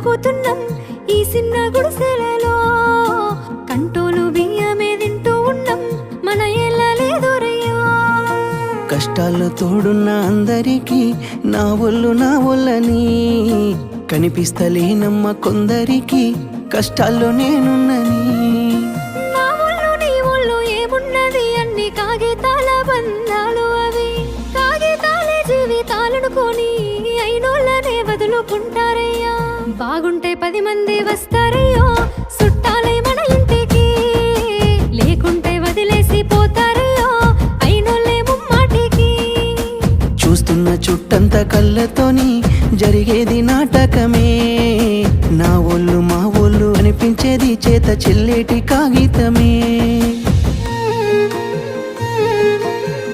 బతుకుతున్నాం ఈ చిన్న గుడిసెలలో. కంటోలు బియ్యమే తింటూ ఉన్నాం, మన ఏళ్ళలేదురయ్యా. కష్టాల్లో తోడున్న అందరికీ నా ఒళ్ళని కనిపిస్తలేనమ్మ కొందరికి కష్టాల్లో నేనున్నని. నా ఒళ్ళు నీ ఒళ్ళు ఏమున్నది, అన్ని కాగితాల బంధాలు అవి. కాగితాలే జీవితాలనుకొని అయినోళ్ళనే వదులుకుంటారయ్యా. బాగుంటే 10 మంది వస్తారయ్యో చుట్టాలై మన ఇంటికి, లేకుంటే వదిలేసి పోతారయ్యో అయినోళ్ళే ముమ్మాటికి. చూస్తున్న చుట్టంత కళ్ళతోని జరిగేది నాటకమే. నా ఒళ్ళు మా ఒళ్ళు అనిపించేది చేత చెల్లేటి కాగితమే.